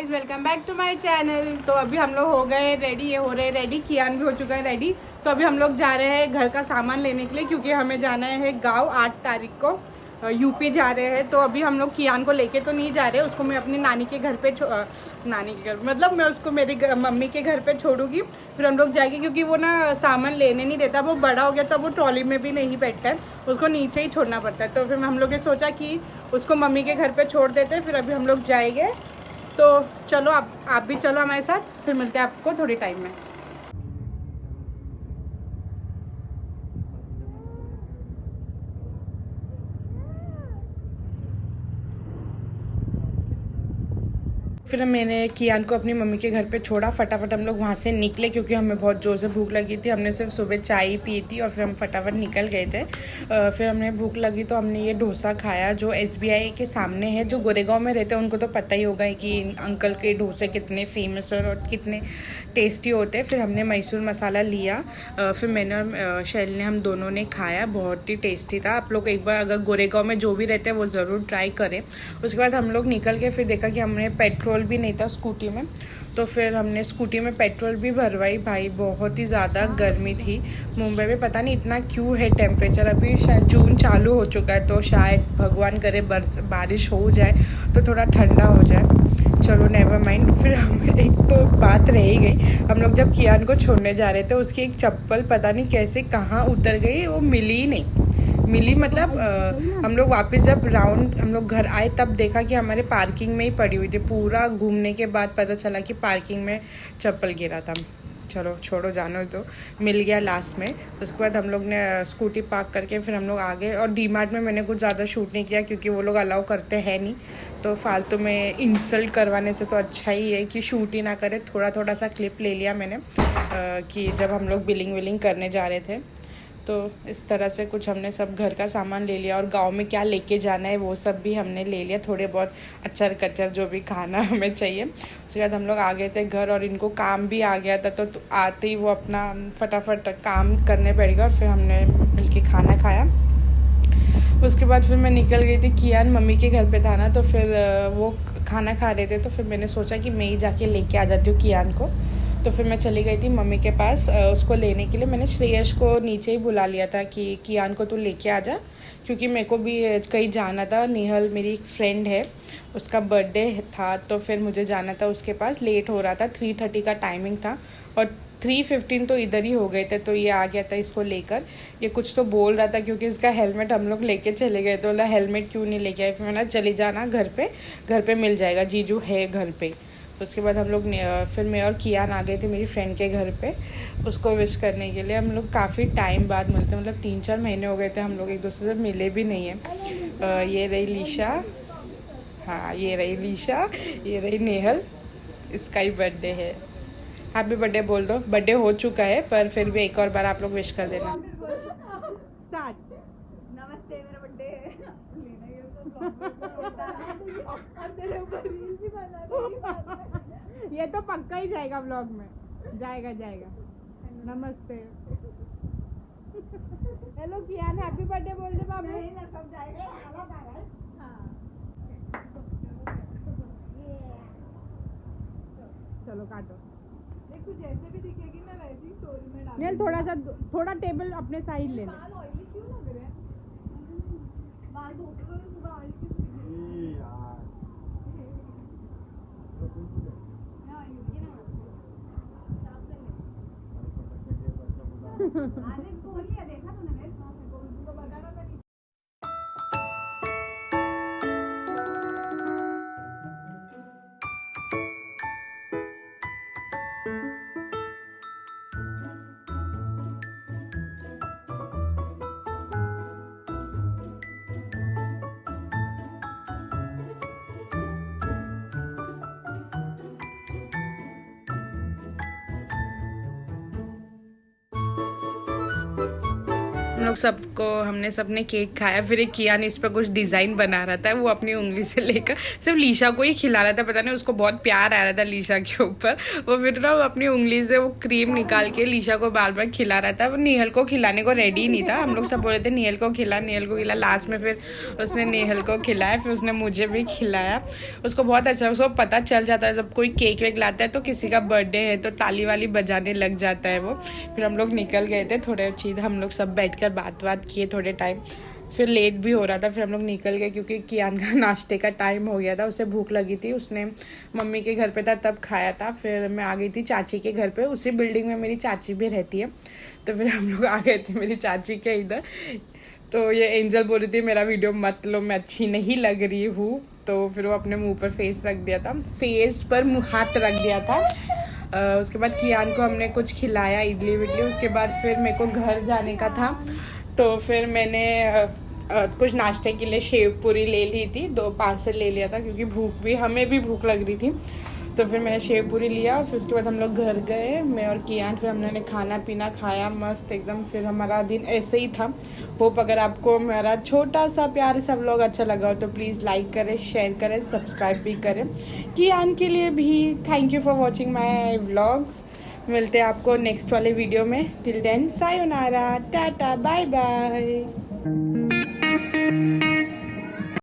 Guys, welcome back to my channel. तो अभी हम लोग हो गए रेडी, ये हो रहे रेडी, कियान भी हो चुका है रेडी। तो अभी हम लोग जा रहे हैं घर का सामान लेने के लिए, क्योंकि हमें जाना है गांव 8 तारीख को, यूपी जा रहे हैं। तो अभी हम लोग कियान को लेके तो नहीं जा रहे, उसको मैं अपनी नानी के घर पे नानी के घर मतलब मैं उसको मेरी मम्मी के घर पे छोड़ूंगी। फिर हम लोग जाएंगे, क्योंकि वो ना सामान लेने नहीं देता, वो बड़ा हो गया तो वो ट्रॉली में भी नहीं बैठता है, उसको नीचे ही छोड़ना पड़ता है। तो फिर हम लोग ने सोचा कि उसको मम्मी के घर पे छोड़ देते हैं, फिर अभी हम लोग जाएंगे। तो चलो आप भी चलो हमारे साथ, फिर मिलते हैं आपको थोड़ी टाइम में। फिर मैंने कियान को अपनी मम्मी के घर पे छोड़ा, फटाफट हम लोग वहाँ से निकले, क्योंकि हमें बहुत ज़ोर से भूख लगी थी। हमने सिर्फ सुबह चाय पी थी और फिर हम फटाफट निकल गए थे। फिर हमने भूख लगी तो हमने ये डोसा खाया, जो SBI के सामने है। जो गोरेगांव में रहते हैं उनको तो पता ही होगा कि अंकल के डोसे कितने फेमस और कितने टेस्टी होते हैं। फिर हमने मैसूर मसाला लिया, फिर मैंने और शैल ने, हम दोनों ने खाया, बहुत ही टेस्टी था। आप लोग एक बार अगर गोरेगांव में जो भी रहते हैं वो ज़रूर ट्राई करें। उसके बाद हम लोग निकल के फिर देखा कि हमने पेट्रोल भी नहीं था स्कूटी में, तो फिर हमने स्कूटी में पेट्रोल भी भरवाई। भाई बहुत ही ज़्यादा गर्मी थी मुंबई में, पता नहीं इतना क्यों है टेम्परेचर। अभी शायद जून चालू हो चुका है, तो शायद भगवान करे बारिश हो जाए तो थोड़ा ठंडा हो जाए। चलो नेवर माइंड। फिर हम, एक तो बात रह ही गई, हम लोग जब कियान को छोड़ने जा रहे थे उसकी एक चप्पल पता नहीं कैसे कहाँ उतर गई, वो मिली ही नहीं। मिली मतलब हम लोग वापस जब राउंड हम लोग घर आए तब देखा कि हमारे पार्किंग में ही पड़ी हुई थी। पूरा घूमने के बाद पता चला कि पार्किंग में चप्पल गिरा था। चलो छोड़ो, जानो, तो मिल गया लास्ट में। उसके बाद हम लोग ने स्कूटी पार्क करके फिर हम लोग आ गए। और डीमार्ट में मैंने कुछ ज़्यादा शूट नहीं किया, क्योंकि वो लोग अलाउ करते हैं नहीं, तो फालतू में इंसल्ट करवाने से तो अच्छा ही है कि शूट ही ना करे। थोड़ा थोड़ा सा क्लिप ले लिया मैंने कि जब हम लोग बिलिंग विलिंग करने जा रहे थे। तो इस तरह से कुछ हमने सब घर का सामान ले लिया, और गांव में क्या लेके जाना है वो सब भी हमने ले लिया, थोड़े बहुत अचार कचर जो भी खाना हमें चाहिए। उसके बाद हम लोग आ गए थे घर, और इनको काम भी आ गया था, तो आते ही वो अपना फटाफट काम करने बैठ गया, और फिर हमने मिलके खाना खाया। उसके बाद फिर मैं निकल गई थी, कियान मम्मी के घर पे था ना, तो फिर वो खाना खा रहे थे, तो फिर मैंने सोचा कि मैं ही जाके लेके आ जाती हूँ कियान को। तो फिर मैं चली गई थी मम्मी के पास उसको लेने के लिए। मैंने श्रेयस को नीचे ही बुला लिया था कि कियान को तू लेके आ जा, क्योंकि मेरे को भी कहीं जाना था। नेहल मेरी एक फ्रेंड है, उसका बर्थडे था, तो फिर मुझे जाना था उसके पास। लेट हो रहा था, 3:30 का टाइमिंग था, और 3:15 तो इधर ही हो गए थे। तो ये आ गया था इसको लेकर। ये कुछ तो बोल रहा था, क्योंकि इसका हेलमेट हम लोग लेके चले गए, तो बोला हेलमेट क्यों नहीं लेके आए। फिर मैंने चली जाना घर पे मिल जाएगा, जीजू है घर पे। उसके बाद हम लोग फिर मैं और कियान आ गए थे मेरी फ्रेंड के घर पे उसको विश करने के लिए। हम लोग काफ़ी टाइम बाद मिलते, मतलब 3-4 महीने हो गए थे हम लोग एक दूसरे से मिले भी नहीं है। ये रही लीशा, हाँ ये रही लीशा, ये रही नेहल, इसका ही बर्थडे है। हैप्पी बर्थडे बोल दो, बर्थडे हो चुका है पर फिर भी एक और बार आप लोग विश कर देना। स्टार्ट। नमस्ते, मेरा बर्थडे है। ये तो पक्का ही जाएगा व्लॉग में, जाएगा जाएगा। नमस्ते। हेलो कियान, हैप्पी बर्थडे बोल दे बाबू। नहीं ना, सब जाएगा। हाँ। चलो काटो। देख तू जैसे भी दिखेगी मैं वैसे ही स्टोरी में डाल। नेल थोड़ा टेबल अपने साइड ले ले। बाल ऑयली क्यों लग रहे हैं? बाल धोते हुए पूरा ऑयल क्यों दिख रहा है? यार ना ये ना साफ कर ले। आज बोलिए, देखा तूने मेरे साथ को तो बताना था। हम लोग हमने सबने केक खाया। फिर एक कियान इस पर कुछ डिज़ाइन बना रहा था, वो अपनी उंगली से लेकर सिर्फ लीशा को ही खिला रहा था। पता नहीं उसको बहुत प्यार आ रहा था लीशा के ऊपर। वो फिर ना वो अपनी उंगली से वो क्रीम निकाल के लीशा को बार बार खिला रहा था। वो नेहल को खिलाने को रेडी नहीं था। हम लोग सब बोले थे नेहल को खिला, नेहल को खिला। लास्ट में फिर उसने नेहल को खिलाया, फिर उसने मुझे भी खिलाया। उसको बहुत अच्छा, उसको पता चल जाता है जब कोई केक वेक लाता है तो किसी का बर्थडे है तो ताली वाली बजाने लग जाता है वो। फिर हम लोग निकल गए थे थोड़े चीज़, हम लोग सब बैठकर बात किए थोड़े टाइम। फिर लेट भी हो रहा था, फिर हम लोग निकल गए क्योंकि कियान का नाश्ते का टाइम हो गया था। उसे भूख लगी थी, उसने मम्मी के घर पे था तब खाया था। फिर मैं आ गई थी चाची के घर पे, उसी बिल्डिंग में मेरी चाची भी रहती है। तो फिर हम लोग आ गए थे मेरी चाची के इधर। तो ये एंजल बोल रही थी मेरा वीडियो मत लो, मैं अच्छी नहीं लग रही हूँ। तो फिर वो अपने मुंह पर फेस रख दिया था, फेस पर हाथ रख दिया था। उसके बाद कियान को हमने कुछ खिलाया, इडली विडली। उसके बाद फिर मेरे को घर जाने का था, तो फिर मैंने कुछ नाश्ते के लिए शेव पूरी ले ली थी, 2 पार्सल ले लिया था क्योंकि हमें भी भूख लग रही थी। तो फिर मैंने शेव पूरी लिया और फिर उसके बाद हम लोग घर गए, मैं और कियान। फिर हमने खाना पीना खाया मस्त एकदम। फिर हमारा दिन ऐसे ही था। होप अगर आपको मेरा छोटा सा प्यार सा व्लॉग अच्छा लगा हो तो प्लीज़ लाइक करें, शेयर करें, सब्सक्राइब भी करें। कियान के लिए भी thank you for watching my vlogs. मिलते हैं आपको नेक्स्ट वाले वीडियो में। Till then sayonara, tata, bye bye.